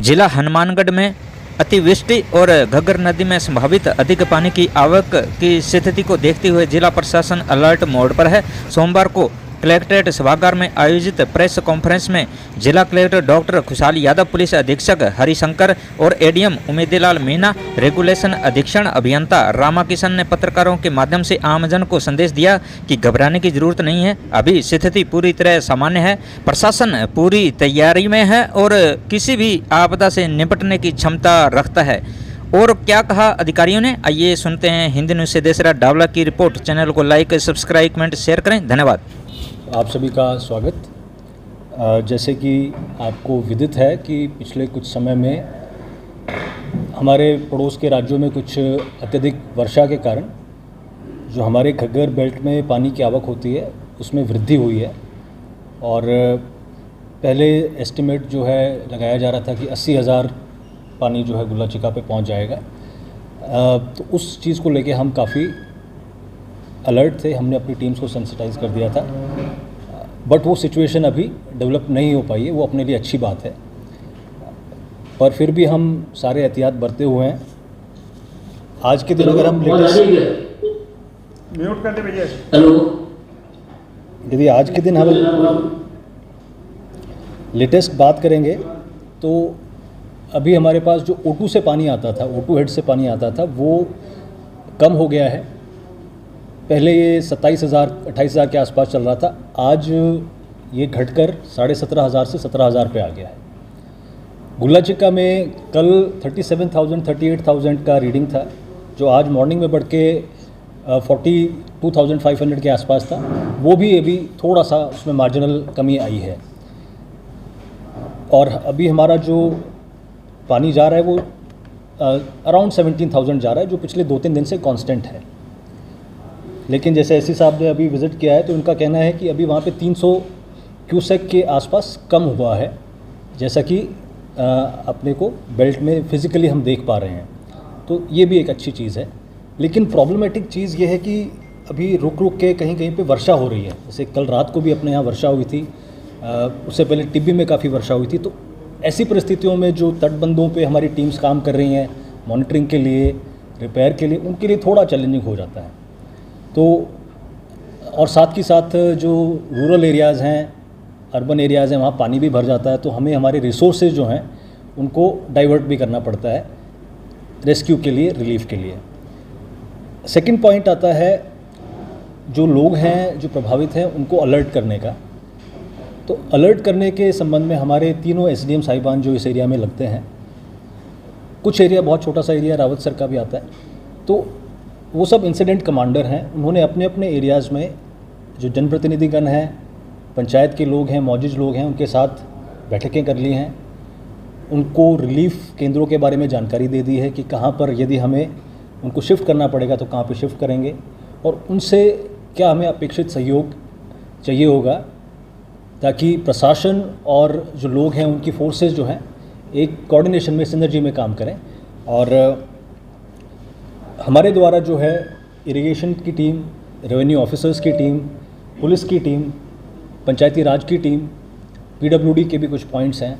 जिला हनुमानगढ़ में अतिवृष्टि और घग्गर नदी में संभावित अधिक पानी की आवक की स्थिति को देखते हुए जिला प्रशासन अलर्ट मोड पर है। सोमवार को कलेक्ट्रेट सभागार में आयोजित प्रेस कॉन्फ्रेंस में जिला कलेक्टर डॉक्टर खुशहाल यादव, पुलिस अधीक्षक हरिशंकर और एडीएम उमेदलाल मीना, रेगुलेशन अधीक्षण अभियंता रामाकिशन ने पत्रकारों के माध्यम से आमजन को संदेश दिया कि घबराने की जरूरत नहीं है, अभी स्थिति पूरी तरह सामान्य है। प्रशासन पूरी तैयारी में है और किसी भी आपदा से निपटने की क्षमता रखता है। और क्या कहा अधिकारियों ने, आइए सुनते हैं। हिंदी न्यूज़ से देसरा डावला की रिपोर्ट। चैनल को लाइक, सब्सक्राइब, कमेंट, शेयर करें। धन्यवाद। आप सभी का स्वागत। जैसे कि आपको विदित है कि पिछले कुछ समय में हमारे पड़ोस के राज्यों में कुछ अत्यधिक वर्षा के कारण जो हमारे घग्गर बेल्ट में पानी की आवक होती है उसमें वृद्धि हुई है। और पहले एस्टिमेट जो है लगाया जा रहा था कि 80,000 पानी जो है गुल्लाचिका पे पहुंच जाएगा। तो उस चीज़ को लेके हम काफ़ी अलर्ट थे, हमने अपनी टीम्स को सेंसिटाइज कर दिया था। बट वो सिचुएशन अभी डेवलप नहीं हो पाई है, वो अपने लिए अच्छी बात है। पर फिर भी हम सारे एहतियात बरते हुए हैं। आज के दिन अगर हम म्यूट कर दे भैया। यदि आज के दिन हम लेटेस्ट बात करेंगे तो अभी हमारे पास जो O2 से पानी आता था, O2 हेड से पानी आता था, वो कम हो गया है। पहले ये 27,000 28,000 के आसपास चल रहा था, आज ये घटकर 17,500 से 17,000 पे आ गया है। गुल्लाचिका में कल 37,000 38,000 का रीडिंग था, जो आज मॉर्निंग में बढ़ के 42,500 के आसपास था। वो भी अभी थोड़ा सा उसमें मार्जिनल कमी आई है। और अभी हमारा जो पानी जा रहा है वो अराउंड 17,000 जा रहा है, जो पिछले 2-3 दिन से कांस्टेंट है। लेकिन जैसे एससी साहब ने अभी विज़िट किया है तो उनका कहना है कि अभी वहाँ पे 300 क्यूसेक के आसपास कम हुआ है, जैसा कि अपने को बेल्ट में फिज़िकली हम देख पा रहे हैं। तो ये भी एक अच्छी चीज़ है। लेकिन प्रॉब्लमेटिक चीज़ ये है कि अभी रुक रुक के कहीं कहीं पे वर्षा हो रही है। जैसे कल रात को भी अपने यहाँ वर्षा हुई थी, उससे पहले टिब्बी में काफ़ी वर्षा हुई थी। तो ऐसी परिस्थितियों में जो तटबंधों पे हमारी टीम्स काम कर रही हैं मॉनिटरिंग के लिए, रिपेयर के लिए, उनके लिए थोड़ा चैलेंजिंग हो जाता है। तो और साथ ही साथ जो रूरल एरियाज़ हैं, अर्बन एरियाज़ हैं, वहाँ पानी भी भर जाता है। तो हमें हमारे रिसोर्सेज जो हैं उनको डाइवर्ट भी करना पड़ता है रेस्क्यू के लिए, रिलीफ के लिए। सेकंड पॉइंट आता है जो लोग हैं जो प्रभावित हैं उनको अलर्ट करने का। तो अलर्ट करने के संबंध में हमारे तीनों एसडीएम साहिबान जो इस एरिया में लगते हैं, कुछ एरिया बहुत छोटा सा एरिया रावत सर का भी आता है, तो वो सब इंसिडेंट कमांडर हैं। उन्होंने अपने अपने एरियाज़ में जो जनप्रतिनिधिगण हैं, पंचायत के लोग हैं, मौजूद लोग हैं, उनके साथ बैठकें कर ली हैं। उनको रिलीफ केंद्रों के बारे में जानकारी दे दी है कि कहाँ पर यदि हमें उनको शिफ्ट करना पड़ेगा तो कहाँ पे शिफ्ट करेंगे, और उनसे क्या हमें अपेक्षित सहयोग चाहिए होगा, ताकि प्रशासन और जो लोग हैं उनकी फोर्सेस जो हैं एक कोऑर्डिनेशन में, सिनर्जी में काम करें। और हमारे द्वारा जो है इरिगेशन की टीम, रेवेन्यू ऑफिसर्स की टीम, पुलिस की टीम, पंचायती राज की टीम, पीडब्ल्यूडी के भी कुछ पॉइंट्स हैं,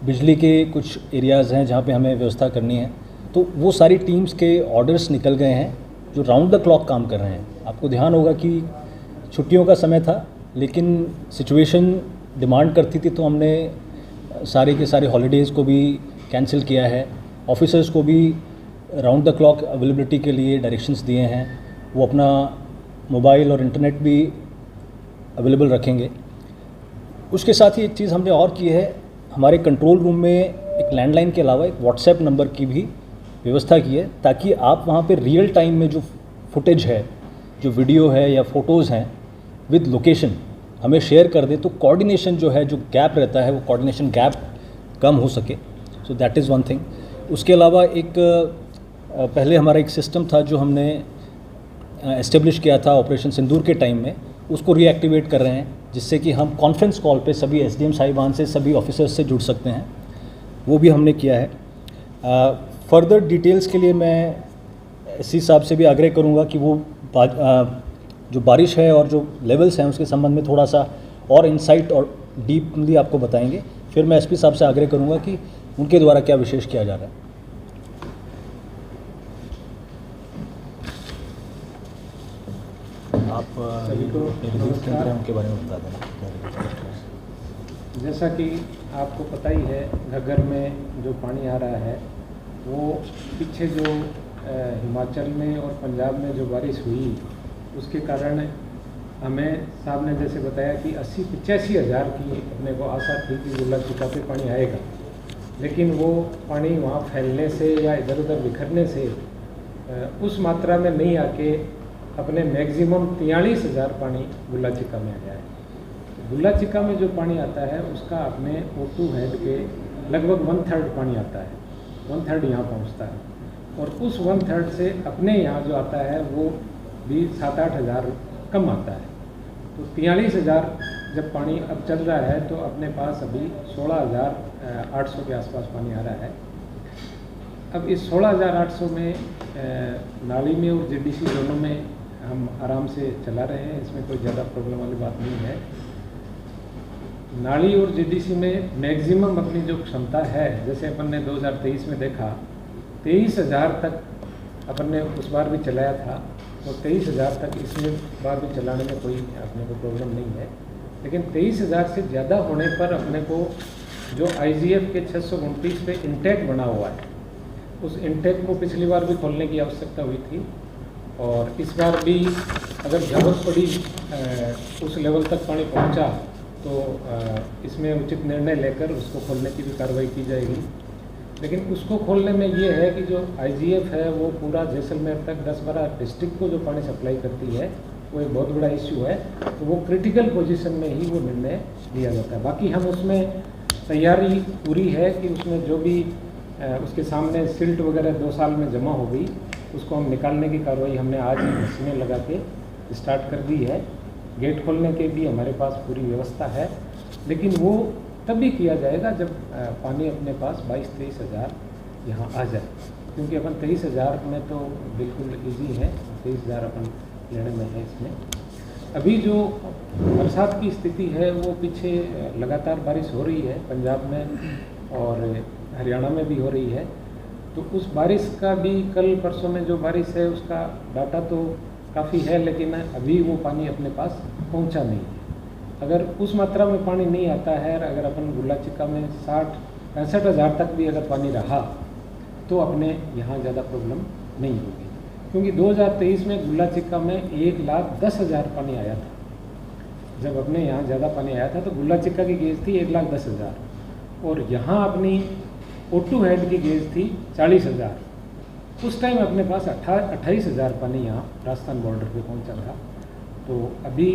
बिजली के कुछ एरियाज़ हैं जहाँ पे हमें व्यवस्था करनी है। तो वो सारी टीम्स के ऑर्डर्स निकल गए हैं जो राउंड द क्लॉक काम कर रहे हैं। आपको ध्यान होगा कि छुट्टियों का समय था, लेकिन सिचुएशन डिमांड करती थी, तो हमने सारे के सारे हॉलीडेज़ को भी कैंसिल किया है। ऑफिसर्स को भी राउंड द क्लॉक अवेलेबिलिटी के लिए डायरेक्शंस दिए हैं। वो अपना मोबाइल और इंटरनेट भी अवेलेबल रखेंगे। उसके साथ ही एक चीज़ हमने और की है, हमारे कंट्रोल रूम में एक लैंडलाइन के अलावा एक व्हाट्सएप नंबर की भी व्यवस्था की है, ताकि आप वहाँ पे रियल टाइम में जो फुटेज है, जो वीडियो है या फ़ोटोज़ हैं विद लोकेशन हमें शेयर कर दें, तो कोऑर्डिनेशन जो है, जो गैप रहता है, वो कोऑर्डिनेशन गैप कम हो सके। So that is one thing. उसके अलावा एक पहले हमारा एक सिस्टम था जो हमने एस्टेब्लिश किया था ऑपरेशन सिंदूर के टाइम में, उसको रीएक्टिवेट कर रहे हैं, जिससे कि हम कॉन्फ्रेंस कॉल पे सभी एसडीएम साहिबान से, सभी ऑफिसर्स से जुड़ सकते हैं। वो भी हमने किया है। फर्दर डिटेल्स के लिए मैं एससी साहब से भी आग्रह करूँगा कि वो जो बारिश है और जो लेवल्स हैं उसके संबंध में थोड़ा सा और इंसाइट और डीपली आपको बताएंगे। फिर मैं एसपी साहब से आग्रह करूँगा कि उनके द्वारा क्या विशेष किया जा रहा है। आप सभी को रिलीफ केंद्र हैं उनके बारे में बता देना। जैसा कि आपको पता ही है, घग्गर में जो पानी आ रहा है वो पीछे जो हिमाचल में और पंजाब में जो बारिश हुई उसके कारण हमें साहब ने जैसे बताया कि 80-85 हज़ार की अपने को आशा थी कि गुल्ला चिका पे पानी आएगा, लेकिन वो पानी वहाँ फैलने से या इधर उधर बिखरने से उस मात्रा में नहीं आके अपने मैक्सिमम 43,000 पानी गुल्ला चिका में आ गया है। गुल्ला चिका में जो पानी आता है उसका अपने O2 हेड के लगभग 1/3 पानी आता है, 1/3 यहाँ पहुँचता है, और उस 1/3 से अपने यहाँ जो आता है वो भी 7-8 हज़ार कम आता है। तो 43,000 जब पानी अब चल रहा है तो अपने पास अभी 16,800 के आसपास पानी आ रहा है। अब इस 16,800 में नाली में और JDC दोनों में हम आराम से चला रहे हैं, इसमें कोई ज़्यादा प्रॉब्लम वाली बात नहीं है। नाली और JDC में मैक्सिमम अपनी जो क्षमता है, जैसे अपन ने 2023 में देखा 23,000 तक अपन ने उस बार भी चलाया था, और 23,000 तक इसमें बार भी चलाने में कोई अपने को प्रॉब्लम नहीं है। लेकिन 23,000 से ज़्यादा होने पर अपने को जो IGF के 629 पे इंटेक बना हुआ है, उस इंटेक को पिछली बार भी खोलने की आवश्यकता हुई थी, और इस बार भी अगर ज़रूरत पड़ी उस लेवल तक पानी पहुंचा तो इसमें उचित निर्णय लेकर उसको खोलने की भी कार्रवाई की जाएगी। लेकिन उसको खोलने में ये है कि जो IGF है वो पूरा जैसलमेर तक 10-12 डिस्ट्रिक्ट को जो पानी सप्लाई करती है वो एक बहुत बड़ा इश्यू है, तो वो क्रिटिकल पोजीशन में ही वो निर्णय लिया जाता है। बाकी हम उसमें तैयारी पूरी है कि उसमें जो भी उसके सामने सिल्ट वगैरह 2 साल में जमा हो गई उसको हम निकालने की कार्रवाई हमने आज ही मशीनें लगा के स्टार्ट कर दी है। गेट खोलने के भी हमारे पास पूरी व्यवस्था है, लेकिन वो तभी किया जाएगा जब पानी अपने पास 22-23 हज़ार यहाँ आ जाए, क्योंकि अपन 23 हज़ार में तो बिल्कुल इजी है, 23 हज़ार अपन लेने में है। इसमें अभी जो बरसात की स्थिति है वो पीछे लगातार बारिश हो रही है, पंजाब में और हरियाणा में भी हो रही है, तो उस बारिश का भी कल परसों में जो बारिश है उसका डाटा तो काफ़ी है, लेकिन अभी वो पानी अपने पास पहुंचा नहीं है। अगर उस मात्रा में पानी नहीं आता है, अगर अपन गुल्ला चिक्का में 60-65 हज़ार तक भी अगर पानी रहा तो अपने यहाँ ज़्यादा प्रॉब्लम नहीं होगी, क्योंकि 2023 में गुल्ला चिक्का में 1,10,000 पानी आया था। जब अपने यहाँ ज़्यादा पानी आया था तो गुल्ला चिक्का की गेज थी 1,10,000, और यहाँ अपनी O2 हेड की गेज थी 40,000। उस टाइम अपने पास 28 हज़ार पानी यहाँ राजस्थान बॉर्डर पे पहुँचा था। तो अभी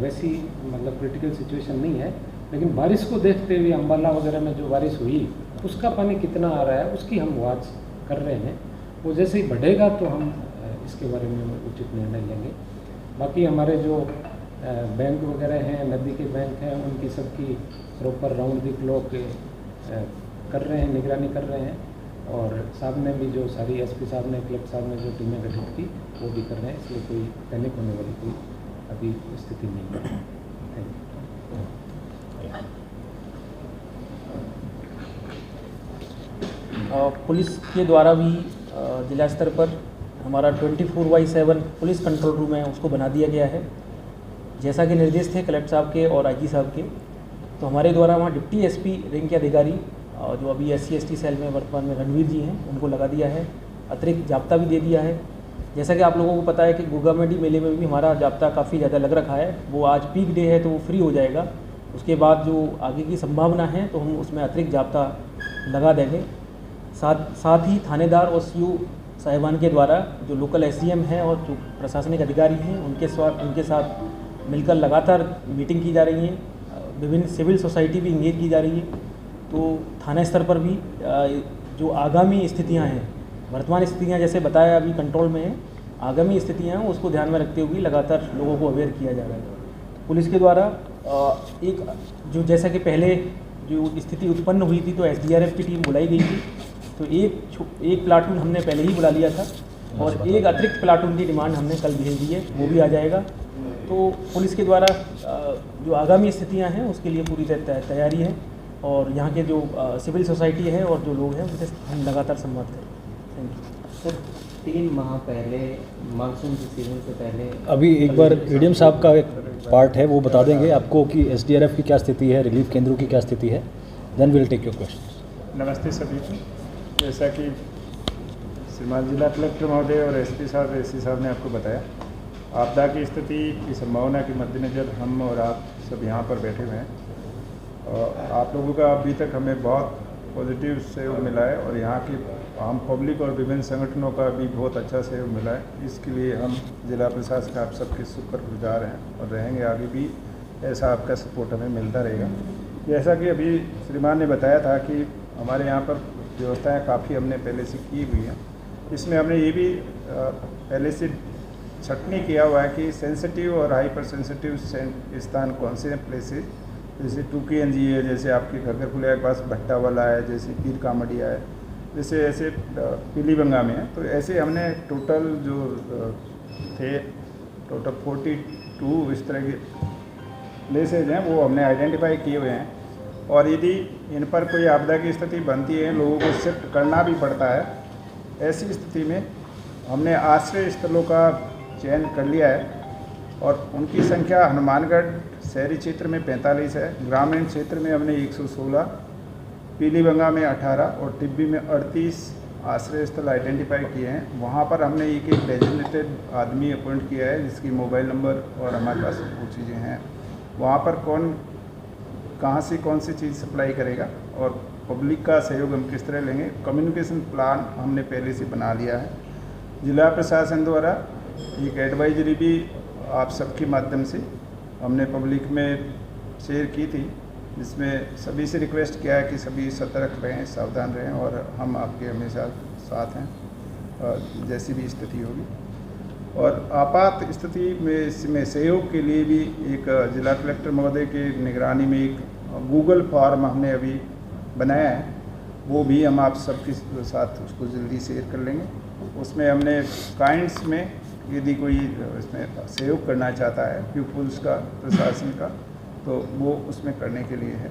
वैसी मतलब क्रिटिकल सिचुएशन नहीं है, लेकिन बारिश को देखते हुए अम्बाला वगैरह में जो बारिश हुई उसका पानी कितना आ रहा है उसकी हम वॉच कर रहे हैं। वो जैसे ही बढ़ेगा तो हम इसके बारे में उचित निर्णय लेंगे। बाकी हमारे जो बैंक वगैरह हैं, नदी के बैंक हैं, उनकी सबकी प्रॉपर राउंड दी क्लॉक कर रहे हैं, निगरानी कर रहे हैं, और साहब ने भी जो सारी SP साहब ने, कलेक्टर साहब ने जो टीमें गठित की वो भी कर रहे हैं, इसलिए कोई पैनिक होने वाली कोई अभी स्थिति नहीं है। पुलिस के द्वारा भी जिला स्तर पर हमारा 24/7 पुलिस कंट्रोल रूम है उसको बना दिया गया है, जैसा कि निर्देश थे कलेक्टर साहब के और IG साहब के। तो हमारे द्वारा वहाँ डिप्टी SP रैंक के अधिकारी जो अभी SC/ST सेल में वर्तमान में रणवीर जी हैं उनको लगा दिया है, अतिरिक्त जाब्ता भी दे दिया है। जैसा कि आप लोगों को पता है कि गुगामेडी मेले में भी हमारा जाब्ता काफ़ी ज़्यादा लग रखा है, वो आज पीक डे है तो वो फ्री हो जाएगा। उसके बाद जो आगे की संभावना है तो हम उसमें अतिरिक्त जाब्ता लगा देंगे। साथ ही थानेदार और CO साहिबान के द्वारा जो लोकल SDM हैं और जो प्रशासनिक अधिकारी हैं उनके साथ मिलकर लगातार मीटिंग की जा रही है, विभिन्न सिविल सोसाइटी भी इंगेज की जा रही है। तो थाना स्तर पर भी जो आगामी स्थितियां हैं, वर्तमान स्थितियां जैसे बताया अभी कंट्रोल में है, आगामी स्थितियां हैं उसको ध्यान में रखते हुए लगातार लोगों को अवेयर किया जा रहा है। पुलिस के द्वारा एक जो जैसा कि पहले जो स्थिति उत्पन्न हुई थी तो SDRF की टीम बुलाई गई थी, तो एक प्लाटून हमने पहले ही बुला लिया था और एक अतिरिक्त प्लाटून की डिमांड हमने कल भेज दी है, वो भी आ जाएगा। तो पुलिस के द्वारा जो आगामी स्थितियां हैं उसके लिए पूरी तैयारी है। और यहाँ के जो सिविल सोसाइटी है और जो लोग हैं उनसे हम लगातार संवाद करें। Thank you sir. 3 माह पहले मानसून की सीजन से पहले अभी एक बार एडीएम साहब का एक पार्ट है वो बता देंगे आपको कि एसडीआरएफ की क्या स्थिति है, रिलीफ केंद्रों की क्या स्थिति है, then will take your question. नमस्ते सभी को। जैसा कि श्रीमान जिला कलेक्टर महोदय और एसपी साहब, एससी साहब ने आपको बताया, आपदा की स्थिति की संभावना के मद्देनज़र हम और आप सब यहाँ पर बैठे हुए हैं और आप लोगों का अभी तक हमें बहुत पॉजिटिव सहयोग मिला है और यहाँ की आम पब्लिक और विभिन्न संगठनों का भी बहुत अच्छा सहयोग मिला है। इसके लिए हम जिला प्रशासन आप सबके शुक्रगुजार हैं और रहेंगे, आगे भी ऐसा आपका सपोर्ट हमें मिलता रहेगा। जैसा कि अभी श्रीमान ने बताया था कि हमारे यहाँ पर व्यवस्थाएं काफ़ी हमने पहले से की हुई हैं। इसमें हमने ये भी पहले से छटनी किया हुआ है कि सेंसिटिव और हाइपर सेंसिटिव स्थान कौन से हैं प्लेसेस, जैसे टूकीएनजी है, जैसे आपके घग्गर पुलिया के पास भट्टा वाला है, जैसे पीर कामड़िया है, जैसे ऐसे पीलीबंगा में है। तो ऐसे हमने टोटल जो थे टोटल 42 इस तरह के प्लेसेज हैं वो हमने आइडेंटिफाई किए हुए हैं और यदि इन पर कोई आपदा की स्थिति बनती है, लोगों को शिफ्ट करना भी पड़ता है, ऐसी स्थिति में हमने आश्रय स्थलों का चयन कर लिया है और उनकी संख्या हनुमानगढ़ शहरी क्षेत्र में 45 है, ग्रामीण क्षेत्र में हमने 116, पीलीबंगा में 18 और टिब्बी में 38 आश्रय स्थल आइडेंटिफाई किए हैं। वहाँ पर हमने एक डेजिग्नेटेड आदमी अपॉइंट किया है जिसकी मोबाइल नंबर और हमारे पास वो चीज़ें हैं। वहाँ पर कौन कहाँ से कौन सी चीज़ सप्लाई करेगा और पब्लिक का सहयोग हम किस तरह लेंगे, कम्युनिकेशन प्लान हमने पहले से बना लिया है। जिला प्रशासन द्वारा एक एडवाइजरी भी आप सबके माध्यम से हमने पब्लिक में शेयर की थी, जिसमें सभी से रिक्वेस्ट किया है कि सभी सतर्क रहें, सावधान रहें और हम आपके हमेशा साथ हैं जैसी भी स्थिति होगी। और आपात स्थिति में सहयोग के लिए भी एक जिला कलेक्टर महोदय के निगरानी में एक गूगल फॉर्म हमने अभी बनाया है, वो भी हम आप सबके साथ उसको जल्दी शेयर कर लेंगे। उसमें हमने काइंड्स में यदि कोई इसमें सहयोग करना चाहता है पीपुल्स का, प्रशासन का, तो वो उसमें करने के लिए है।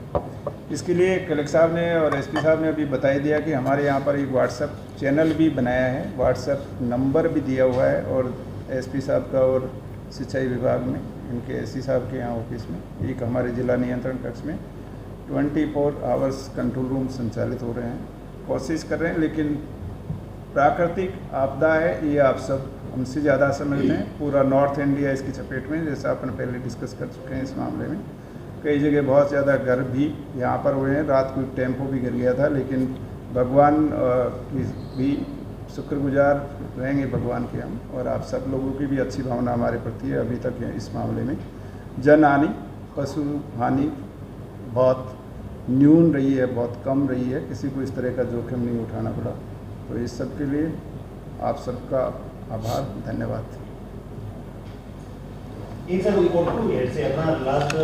इसके लिए कलेक्टर साहब ने और एसपी साहब ने अभी बता दिया कि हमारे यहाँ पर एक व्हाट्सएप चैनल भी बनाया है, व्हाट्सएप नंबर भी दिया हुआ है और एसपी साहब का और सिंचाई विभाग में, इनके एससी साहब के यहाँ ऑफिस में एक हमारे जिला नियंत्रण कक्ष में 24 आवर्स कंट्रोल रूम संचालित हो रहे हैं। कोशिश कर रहे हैं, लेकिन प्राकृतिक आपदा है ये आप सब हमसे ज़्यादा समझते हैं। पूरा नॉर्थ इंडिया इसकी चपेट में, जैसा अपन पहले डिस्कस कर चुके हैं इस मामले में। कई जगह बहुत ज़्यादा घर भी यहाँ पर हुए हैं, रात को टेम्पो भी गिर गया था, लेकिन भगवान की भी शुक्रगुजार रहेंगे भगवान के हम, और आप सब लोगों की भी अच्छी भावना हमारे प्रति है। अभी तक इस मामले में जन हानि, पशु हानि बहुत न्यून रही है, बहुत कम रही है, किसी को इस तरह का जोखिम नहीं उठाना पड़ा। तो इस सब के लिए आप सबका आभार, धन्यवाद। सर O2 हेड से अपना लास्ट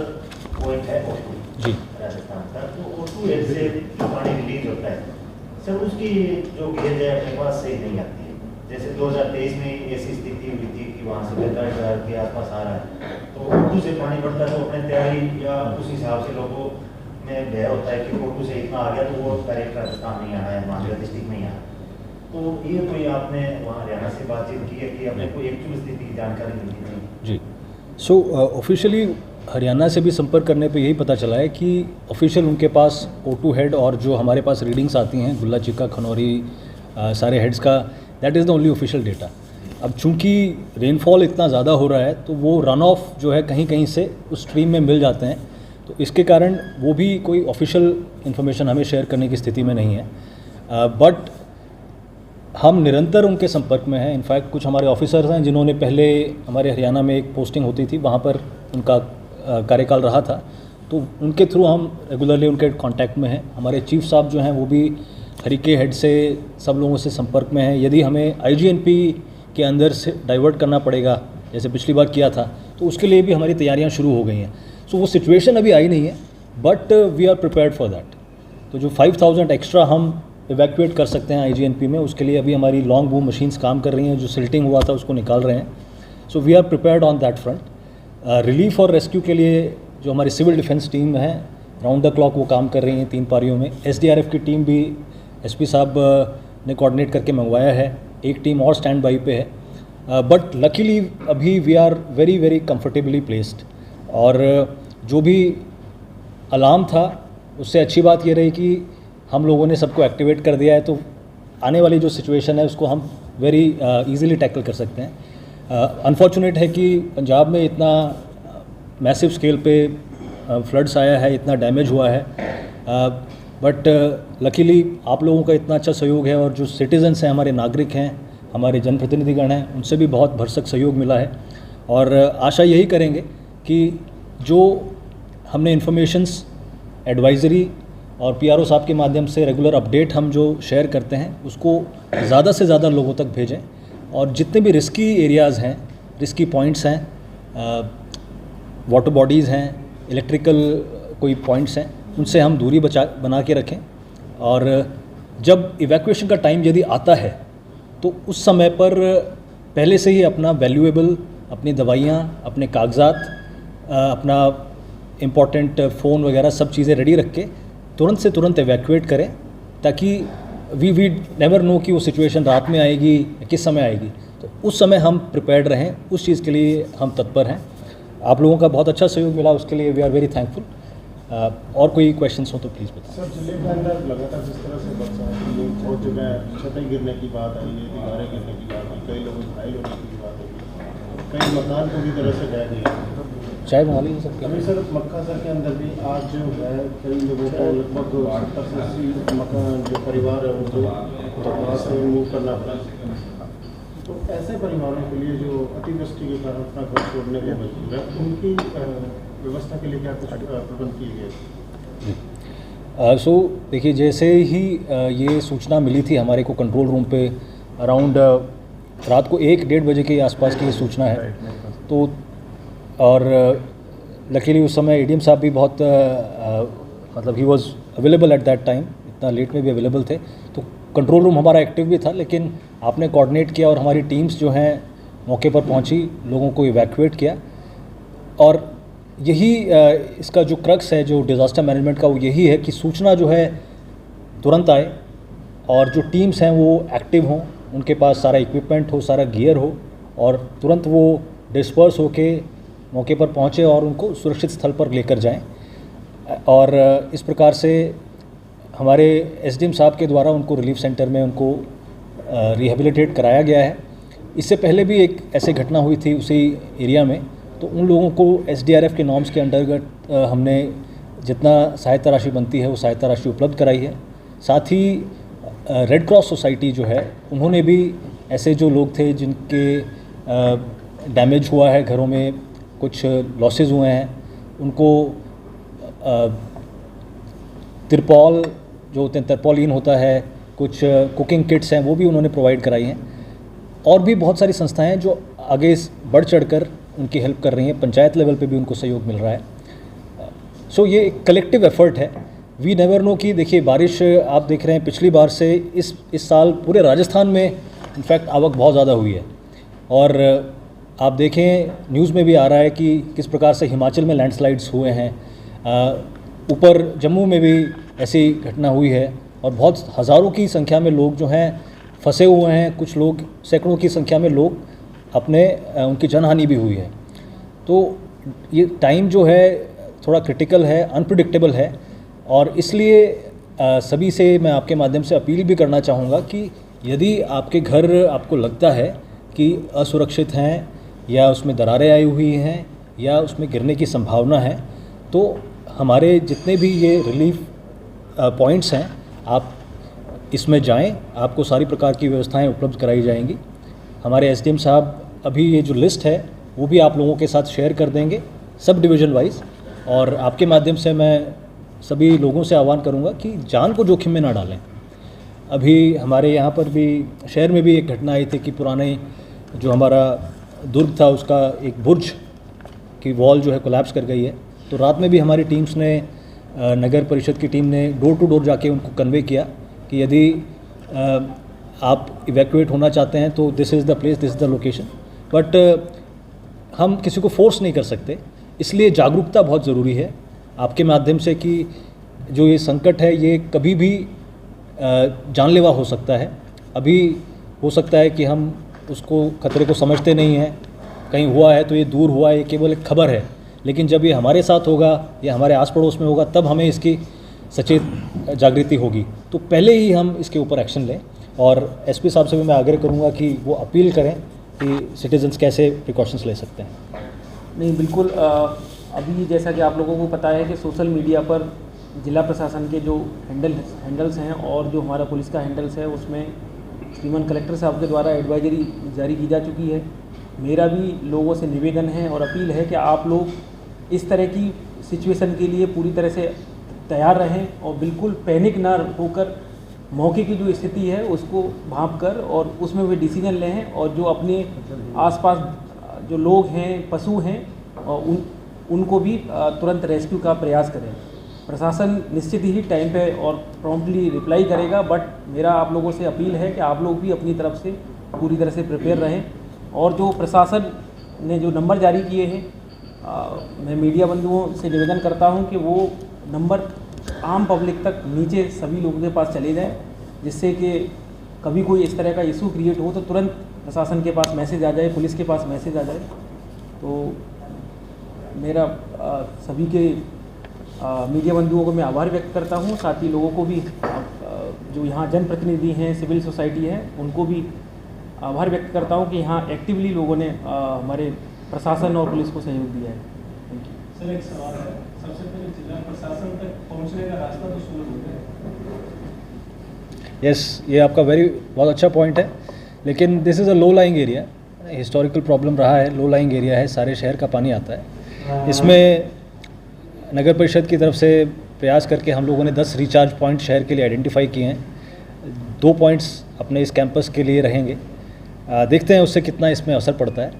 पॉइंट है O2 जी राजस्थान का, तो O2 हेड से जो पानी रिलीज होता है सर, उसकी जो गेज है अपने पास सही नहीं आती है। जैसे 2023 में ऐसी स्थिति हुई थी कि वहाँ से 45,000 के आसपास आ रहा है, तो O2 से पानी बढ़ता है तो अपने तैयारी या उस हिसाब से लोगों में भय होता है कि O2 से इतना आ गया तो वो डायरेक्ट राजस्थान नहीं आना है, हिमाचल डिस्ट्रिक्ट में ही आना। तो ये कोई आपने वहाँ हरियाणा से बातचीत की है कि अपने को एक्चुअल स्थिति की जानकारी मिलती नहीं? जी, सो ऑफिशियली हरियाणा से भी संपर्क करने पे यही पता चला है कि ऑफिशियल उनके पास O2 हेड और जो हमारे पास रीडिंग्स आती हैं गुल्ला चिक्का, खनौरी, सारे हेड्स का, that is the only official data. अब चूंकि रेनफॉल इतना ज़्यादा हो रहा है तो वो रन ऑफ जो है कहीं कहीं से उस स्ट्रीम में मिल जाते हैं, तो इसके कारण वो भी कोई ऑफिशियल इन्फॉर्मेशन हमें शेयर करने की स्थिति में नहीं है। बट हम निरंतर उनके संपर्क में हैं। इनफैक्ट कुछ हमारे ऑफिसर्स हैं जिन्होंने पहले हमारे हरियाणा में एक पोस्टिंग होती थी, वहाँ पर उनका कार्यकाल रहा था, तो उनके थ्रू हम रेगुलरली उनके कांटेक्ट में हैं। हमारे चीफ साहब जो हैं वो भी हरिके हेड से सब लोगों से संपर्क में हैं। यदि हमें IGNP के अंदर से डाइवर्ट करना पड़ेगा जैसे पिछली बार किया था, तो उसके लिए भी हमारी तैयारियाँ शुरू हो गई हैं। सो वो सिचुएशन अभी आई नहीं है, but we are prepared for that. तो जो 5,000 एक्स्ट्रा हम इवैक्यूएट कर सकते हैं IGNP में, उसके लिए अभी हमारी लॉन्ग बूम मशीन्स काम कर रही हैं, जो सिल्टिंग हुआ था उसको निकाल रहे हैं। So we are prepared on that front. Relief और रेस्क्यू के लिए जो हमारी सिविल डिफेंस टीम है राउंड द क्लॉक वो काम कर रही हैं 3 पारियों में। SDRF की टीम भी SP साहब ने कोऑर्डिनेट करके मंगवाया है, एक टीम और स्टैंड बाई पे है। बट लकीली अभी we are very very comfortably placed, और जो भी अलार्म था उससे अच्छी बात ये रही कि हम लोगों ने सबको एक्टिवेट कर दिया है, तो आने वाली जो सिचुएशन है उसको हम वेरी इजीली टैकल कर सकते हैं। अनफॉर्चुनेट है कि पंजाब में इतना मैसिव स्केल पे फ्लड्स आया है, इतना डैमेज हुआ है, बट लकीली आप लोगों का इतना अच्छा सहयोग है, और जो सिटीजन्स हैं, हमारे नागरिक हैं, हमारे जनप्रतिनिधिगण हैं, उनसे भी बहुत भरसक सहयोग मिला है। और आशा यही करेंगे कि जो हमने इन्फॉर्मेशंस, एडवाइज़री और PRO साहब के माध्यम से रेगुलर अपडेट हम जो शेयर करते हैं उसको ज़्यादा से ज़्यादा लोगों तक भेजें, और जितने भी रिस्की एरियाज़ हैं, रिस्की पॉइंट्स हैं, वाटर बॉडीज़ हैं, इलेक्ट्रिकल कोई पॉइंट्स हैं, उनसे हम दूरी बना के रखें। और जब इवैक्यूएशन का टाइम यदि आता है तो उस समय पर पहले से ही अपना वैल्यूएबल, अपनी दवाइयाँ, अपने कागजात, अपना इम्पॉर्टेंट फ़ोन वगैरह सब चीज़ें रेडी रख के तुरंत से तुरंत एवैक्यूएट करें, ताकि वी नेवर नो कि वो सिचुएशन रात में आएगी या किस समय आएगी, तो उस समय हम प्रिपेयर्ड रहें, उस चीज़ के लिए हम तत्पर हैं। आप लोगों का बहुत अच्छा सहयोग मिला, उसके लिए वी आर वेरी थैंकफुल। और कोई क्वेश्चंस हो तो प्लीज़ बताएं। सर, जिले के अंदर लगातार जिस तरह से बरसात हुई, बहुत जगह छतें गिरने की बात आई है, दीवारें गिरने की बात आई, कई लोगों घायल होने की बात आई, कई मकान पूरी तरह से ढह गए। चाय बना लीजिए सर। अभी सर मक्का सर के अंदर भी आज जो है कई लोगों को लगभग 70 से 80 मकान जो परिवार है उनको वहाँ से मूव करना पड़ा। तो ऐसे परिवारों के लिए जो अतिवृष्टि के कारण अपना घर छोड़ने को मजबूर है, उनकी व्यवस्था के लिए क्या कुछ प्रबंध किए गए? सो देखिए, जैसे ही ये सूचना मिली थी हमारे को कंट्रोल रूम पे, अराउंड रात को 1-1:30 बजे के आसपास की ये सूचना है, तो और लकीली उस समय ADM साहब भी बहुत मतलब he was available at that time, इतना लेट में भी अवेलेबल थे, तो कंट्रोल रूम हमारा एक्टिव भी था। लेकिन आपने कोऑर्डिनेट किया और हमारी टीम्स जो हैं मौके पर पहुंची, लोगों को इवैक्यूएट किया, और यही इसका जो क्रक्स है जो डिज़ास्टर मैनेजमेंट का, वो यही है कि सूचना जो है तुरंत आए, और जो टीम्स हैं वो एक्टिव हों, उनके पास सारा इक्विपमेंट हो, सारा गियर हो, और तुरंत वो डिस्पर्स होके मौके पर पहुँचे और उनको सुरक्षित स्थल पर लेकर जाएं। और इस प्रकार से हमारे SDM साहब के द्वारा उनको रिलीफ सेंटर में उनको रिहेबिलिटेट कराया गया है। इससे पहले भी एक ऐसी घटना हुई थी उसी एरिया में, तो उन लोगों को SDRF के नॉर्म्स के अंतर्गत हमने जितना सहायता राशि बनती है वो सहायता राशि उपलब्ध कराई है। साथ ही रेड क्रॉस सोसाइटी जो है, उन्होंने भी ऐसे जो लोग थे जिनके डैमेज हुआ है, घरों में कुछ लॉसेस हुए हैं, उनको तिरपॉल जो होते हैं, तरपॉलिन होता है, कुछ कुकिंग किट्स हैं, वो भी उन्होंने प्रोवाइड कराई हैं। और भी बहुत सारी संस्थाएं हैं जो आगे बढ़ चढ़कर उनकी हेल्प कर रही हैं, पंचायत लेवल पे भी उनको सहयोग मिल रहा है। सो ये एक कलेक्टिव एफर्ट है। वी नेवर नो कि देखिए, बारिश आप देख रहे हैं पिछली बार से इस साल पूरे राजस्थान में इनफैक्ट आवक बहुत ज़्यादा हुई है, और आप देखें न्यूज़ में भी आ रहा है कि किस प्रकार से हिमाचल में लैंडस्लाइड्स हुए हैं, ऊपर जम्मू में भी ऐसी घटना हुई है, और बहुत हज़ारों की संख्या में लोग जो हैं फंसे हुए हैं, कुछ लोग सैकड़ों की संख्या में लोग अपने उनकी जनहानि भी हुई है। तो ये टाइम जो है थोड़ा क्रिटिकल है, अनप्रिडिक्टेबल है, और इसलिए सभी से मैं आपके माध्यम से अपील भी करना चाहूँगा कि यदि आपके घर आपको लगता है कि असुरक्षित हैं, या उसमें दरारें आई हुई हैं, या उसमें गिरने की संभावना है, तो हमारे जितने भी ये रिलीफ पॉइंट्स हैं, आप इसमें जाएं, आपको सारी प्रकार की व्यवस्थाएं उपलब्ध कराई जाएंगी। हमारे SDM साहब अभी ये जो लिस्ट है वो भी आप लोगों के साथ शेयर कर देंगे, सब डिवीज़न वाइज, और आपके माध्यम से मैं सभी लोगों से आह्वान करूंगा कि जान को जोखिम में ना डालें। अभी हमारे यहाँ पर भी शहर में भी एक घटना आई थी कि पुराने जो हमारा दुर्ग था उसका एक बुर्ज की वॉल जो है कोलैप्स कर गई है, तो रात में भी हमारी टीम्स ने, नगर परिषद की टीम ने डोर टू डोर जाके उनको कन्वे किया कि यदि आप इवैक्यूएट होना चाहते हैं तो this is the place, this is the location. But हम किसी को फोर्स नहीं कर सकते, इसलिए जागरूकता बहुत ज़रूरी है। आपके माध्यम से कि जो ये संकट है ये कभी भी जानलेवा हो सकता है। अभी हो सकता है कि हम उसको खतरे को समझते नहीं हैं, कहीं हुआ है तो ये दूर हुआ है, ये केवल एक खबर है, लेकिन जब ये हमारे साथ होगा या हमारे आस पड़ोस में होगा तब हमें इसकी सचेत जागृति होगी। तो पहले ही हम इसके ऊपर एक्शन लें। और एसपी साहब से भी मैं आग्रह करूंगा कि वो अपील करें कि सिटीजन्स कैसे प्रिकॉशंस ले सकते हैं। नहीं, बिल्कुल। अभी जैसा कि आप लोगों को पता है कि सोशल मीडिया पर जिला प्रशासन के जो हैंडल्स हैं और जो हमारा पुलिस का हैंडल्स है उसमें श्रीमान कलेक्टर साहब के द्वारा एडवाइजरी जारी की जा चुकी है। मेरा भी लोगों से निवेदन है और अपील है कि आप लोग इस तरह की सिचुएशन के लिए पूरी तरह से तैयार रहें और बिल्कुल पैनिक ना होकर मौके की जो स्थिति है उसको भांप कर और उसमें वे डिसीजन लें और जो अपने आसपास जो लोग हैं, पशु हैं, और उनको भी तुरंत रेस्क्यू का प्रयास करें। प्रशासन निश्चित ही टाइम पे और प्रॉम्प्टली रिप्लाई करेगा, बट मेरा आप लोगों से अपील है कि आप लोग भी अपनी तरफ से पूरी तरह से प्रिपेयर रहें। और जो प्रशासन ने जो नंबर जारी किए हैं, मैं मीडिया बंधुओं से निवेदन करता हूं कि वो नंबर आम पब्लिक तक नीचे सभी लोगों के पास चले जाएं, जिससे कि कभी कोई इस तरह का इशू क्रिएट हो तो तुरंत प्रशासन के पास मैसेज आ जाए, पुलिस के पास मैसेज आ जाए। तो मेरा सभी के मीडिया बंधुओं को मैं आभार व्यक्त करता हूं, साथ ही लोगों को भी जो यहाँ जनप्रतिनिधि हैं, सिविल सोसाइटी है, उनको भी आभार व्यक्त करता हूं कि यहाँ एक्टिवली लोगों ने हमारे प्रशासन और पुलिस को सहयोग दिया है। Thank you. सर, एक सवाल है, सबसे पहले जिला प्रशासन तक पहुंचने का रास्ता तो शुरू हो गया। यस, ये आपका बहुत अच्छा पॉइंट है, लेकिन this is a low lying area, historical problem रहा है, लो लाइंग एरिया है, सारे शहर का पानी आता है। इसमें नगर परिषद की तरफ से प्रयास करके हम लोगों ने 10 रिचार्ज पॉइंट शहर के लिए आइडेंटिफाई किए हैं। 2 पॉइंट्स अपने इस कैंपस के लिए रहेंगे, देखते हैं उससे कितना इसमें असर पड़ता है।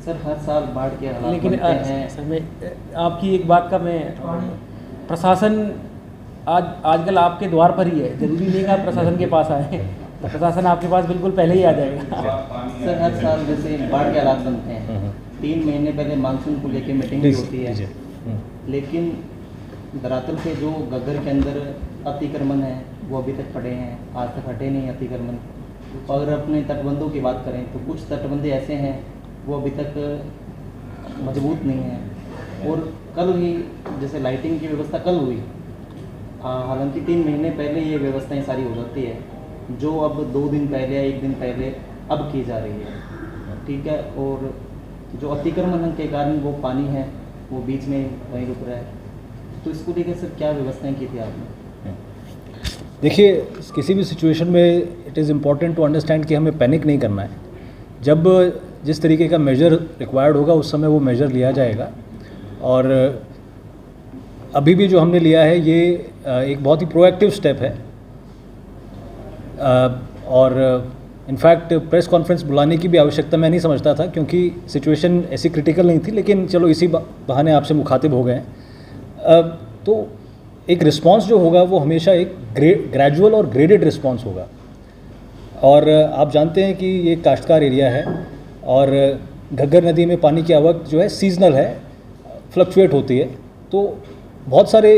सर, हर साल बाढ़ के हालात लेकिन बनते हैं। सर, मैं आपकी एक बात का मैं प्रशासन आजकल आपके द्वार पर ही है, जरूरी नहीं कि आप प्रशासन के पास आए, तो प्रशासन आपके पास बिल्कुल पहले ही आ जाएगा। सर, हर साल जैसे बाढ़ के हालात बनते हैं, 3 महीने पहले मानसून को लेकर मीटिंग भी होती है, लेकिन धरातल पे जो घग्गर के अंदर अतिक्रमण है वो अभी तक पड़े हैं, आज तक हटे नहीं अतिक्रमण। अगर अपने तटबंधों की बात करें तो कुछ तटबंधे ऐसे हैं वो अभी तक मजबूत नहीं है। और कल ही जैसे लाइटिंग की व्यवस्था कल हुई, हालांकि 3 महीने पहले ये व्यवस्थाएं सारी हो जाती है, जो अब 2 दिन पहले या 1 दिन पहले अब की जा रही है, ठीक है। और जो अतिक्रमण के कारण वो पानी है वो बीच में वहीं रुक रहा है, तो इसको लेकर सर क्या व्यवस्थाएं की थी आपने? देखिए, किसी भी सिचुएशन में it is important to understand कि हमें पैनिक नहीं करना है। जब जिस तरीके का मेजर रिक्वायर्ड होगा उस समय वो मेजर लिया जाएगा। और अभी भी जो हमने लिया है ये एक बहुत ही प्रोएक्टिव स्टेप है। और इनफैक्ट प्रेस कॉन्फ्रेंस बुलाने की भी आवश्यकता मैं नहीं समझता था, क्योंकि सिचुएशन ऐसी क्रिटिकल नहीं थी, लेकिन चलो इसी बहाने आपसे मुखातिब हो गए हैं। तो एक रिस्पांस जो होगा वो हमेशा एक ग्रेजुअल और ग्रेडेड रिस्पांस होगा। और आप जानते हैं कि ये काश्तकार एरिया है और घग्गर नदी में पानी की आवक जो है सीजनल है, फ्लक्चुएट होती है। तो बहुत सारे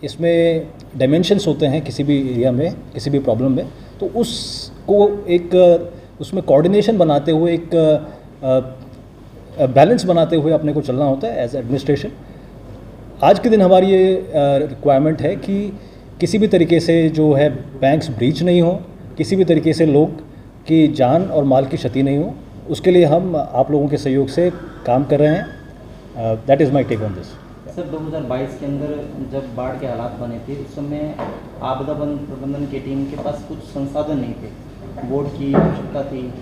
इसमें डायमेंशंस होते हैं किसी भी एरिया में, किसी भी प्रॉब्लम में। तो उसको एक उसमें कोऑर्डिनेशन बनाते हुए, एक बैलेंस बनाते हुए अपने को चलना होता है एज एडमिनिस्ट्रेशन। आज के दिन हमारी ये रिक्वायरमेंट है कि किसी भी तरीके से जो है बैंक्स ब्रीच नहीं हो, किसी भी तरीके से लोग की जान और माल की क्षति नहीं हो। उसके लिए हम आप लोगों के सहयोग से काम कर रहे हैं। That is my take on this. Sir, 2022 के अंदर जब बाढ़ के हालात बने थे उस समय आपदा प्रबंधन की टीम के पास कुछ संसाधन नहीं थे, बोर्ड की आवश्यकता थी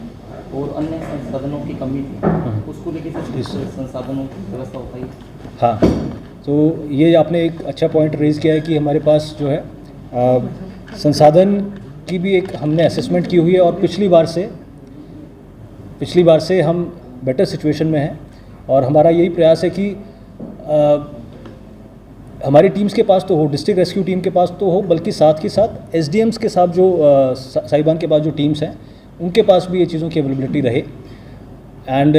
और अन्य संसाधनों की कमी थी। उसको लेकर संसाधनों की व्यवस्था हो पाई? हाँ, तो ये आपने एक अच्छा पॉइंट रेज़ किया है कि हमारे पास जो है संसाधन की भी एक हमने असेसमेंट की हुई है। और पिछली बार से हम बेटर सिचुएशन में हैं। और हमारा यही प्रयास है कि हमारी टीम्स के पास तो हो, डिस्ट्रिक्ट रेस्क्यू टीम के पास तो हो, बल्कि साथ ही साथ एसडीएम्स के साथ जो साहिबान के पास जो टीम्स हैं उनके पास भी ये चीज़ों की अवेलेबिलिटी रहे। एंड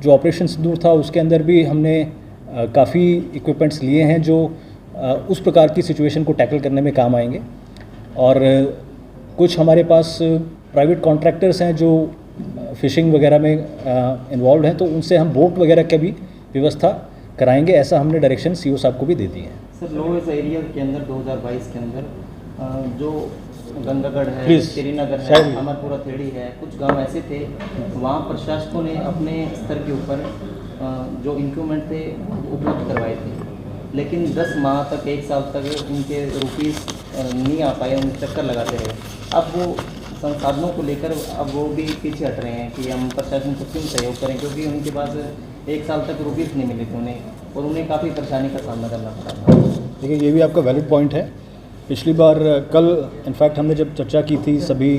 जो ऑपरेशन सिंदूर था उसके अंदर भी हमने काफ़ी इक्विपमेंट्स लिए हैं जो उस प्रकार की सिचुएशन को टैकल करने में काम आएंगे। और कुछ हमारे पास प्राइवेट कॉन्ट्रैक्टर्स हैं जो फ़िशिंग वगैरह में इन्वॉल्व हैं, तो उनसे हम बोट वगैरह की भी व्यवस्था कराएंगे। ऐसा हमने डायरेक्शन सीओ साहब को भी दे दिए हैं। सर लोएस एरिया के अंदर 2022 के अंदर जो गंगागढ़ है, Please, श्रीनगर है, अमरपुरा थेड़ी है, कुछ गांव ऐसे थे वहाँ प्रशासकों ने अपने स्तर के ऊपर जो इंक्रीमेंट थे उपलब्ध करवाए थे, लेकिन 10 माह तक 1 साल तक उनके रुपीस नहीं आ पाए, उन चक्कर लगाते रहे। अब वो संसाधनों को लेकर अब वो भी पीछे हट रहे हैं कि हम प्रशासन को क्यों सहयोग करें, क्योंकि उनके पास 1 साल तक रुपीस नहीं मिले थे उन्हें और उन्हें काफ़ी परेशानी का सामना करना पड़ा था। देखिए, ये भी आपका वैलिड पॉइंट है। पिछली बार कल इनफैक्ट हमने जब चर्चा की थी सभी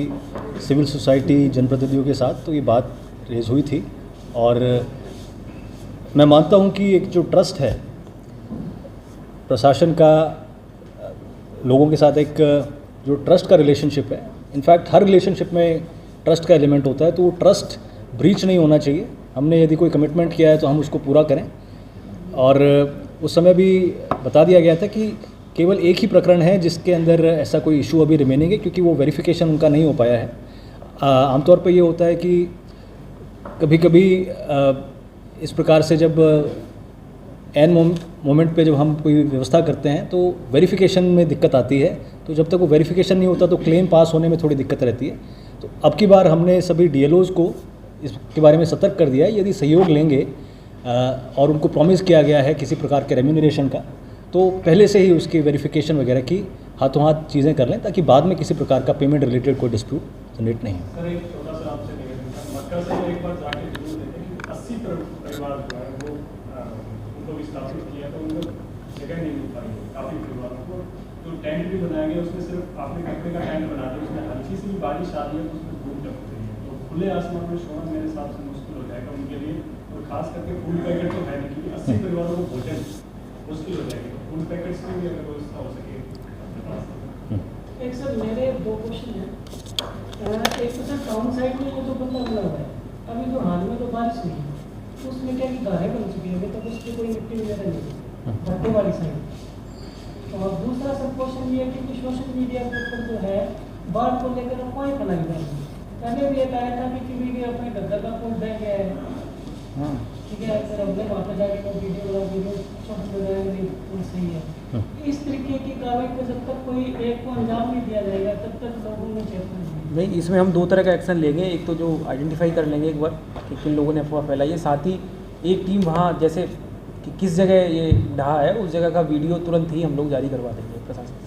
सिविल सोसाइटी जनप्रतिनिधियों के साथ, तो ये बात रेज हुई थी। और मैं मानता हूँ कि एक जो ट्रस्ट है प्रशासन का लोगों के साथ, एक जो ट्रस्ट का रिलेशनशिप है, इनफैक्ट हर रिलेशनशिप में ट्रस्ट का एलिमेंट होता है, तो वो ट्रस्ट ब्रीच नहीं होना चाहिए। हमने यदि कोई कमिटमेंट किया है तो हम उसको पूरा करें। और उस समय भी बता दिया गया था कि केवल एक ही प्रकरण है जिसके अंदर ऐसा कोई इशू अभी रिमेनिंग है, क्योंकि वो वेरिफिकेशन उनका नहीं हो पाया है। आमतौर पर ये होता है कि कभी कभी इस प्रकार से जब एन मोमेंट पे जब हम कोई व्यवस्था करते हैं तो वेरिफिकेशन में दिक्कत आती है, तो जब तक वो वेरिफिकेशन नहीं होता तो क्लेम पास होने में थोड़ी दिक्कत रहती है। तो अब की बार हमने सभी डीएलओज़ को इसके बारे में सतर्क कर दिया है। यदि सहयोग लेंगे और उनको प्रॉमिस किया गया है किसी प्रकार के रेम्यूनरेशन का, तो पहले से ही उसकी वेरिफिकेशन वगैरह की हाथों हाथ चीज़ें कर लें, ताकि बाद में किसी प्रकार का पेमेंट रिलेटेड कोई डिस्प्यूट जनरेट नहीं हो। सर एक छोटा सा आपसे निवेदन था, मक्का से एक बार जाके जरूर देखें कि 80 परिवार जो है वो उनको विस्थापित किया, तो उनको जगह नहीं मिल पाई काफ़ी परिवारों को। तो टेंट भी बनाया गया, उसमें सिर्फ आपने कपड़े का टेंट बना दिया, उसमें हल्की सी भी बारिश आ रही है तो उसमें धूप टपक रही है, तो खुले आसमान में सोना मेरे हिसाब से मुश्किल हो जाएगा उनके लिए। और खास करके फूड पैकेट तो है नहीं, क्योंकि 80 परिवारों को भोजन मुश्किल हो जाएगी, तो फूड पैकेट्स की भी अगर व्यवस्था हो सके। एक सर मेरे 2 क्वेश्चन हैं। एक तो सर टाउन साइड में ये जो बंदा बना हुआ है, अभी जो हाल में तो बारिश हुई है उसमें क्या कि गाढ़े बन चुकी है, तो उसकी कोई मिट्टी वगैरह नहीं भट्टे वाली साइड। और दूसरा सब क्वेश्चन ये है कि सोशल मीडिया के ऊपर जो है बाढ़ को लेकर कोई बनाई जा रही है। पहले भी एक आया था कि भी अपने गद्दा का फूट दे गया है, ठीक है, सर हमने वहाँ पर जाके वीडियो सही है। इस तरीके की कार्रवाई को जब तक कोई एक को अंजाम नहीं दिया जाएगा तब तक लोगों में चेतना नहीं, इसमें हम 2 तरह का एक्शन लेंगे। एक तो जो आइडेंटिफाई कर लेंगे एक बार कि किन लोगों ने अफवाह फैलाई है, साथ ही एक टीम वहाँ जैसे कि किस जगह ये ढहा है उस जगह का वीडियो तुरंत ही हम लोग जारी करवा देंगे प्रशासन।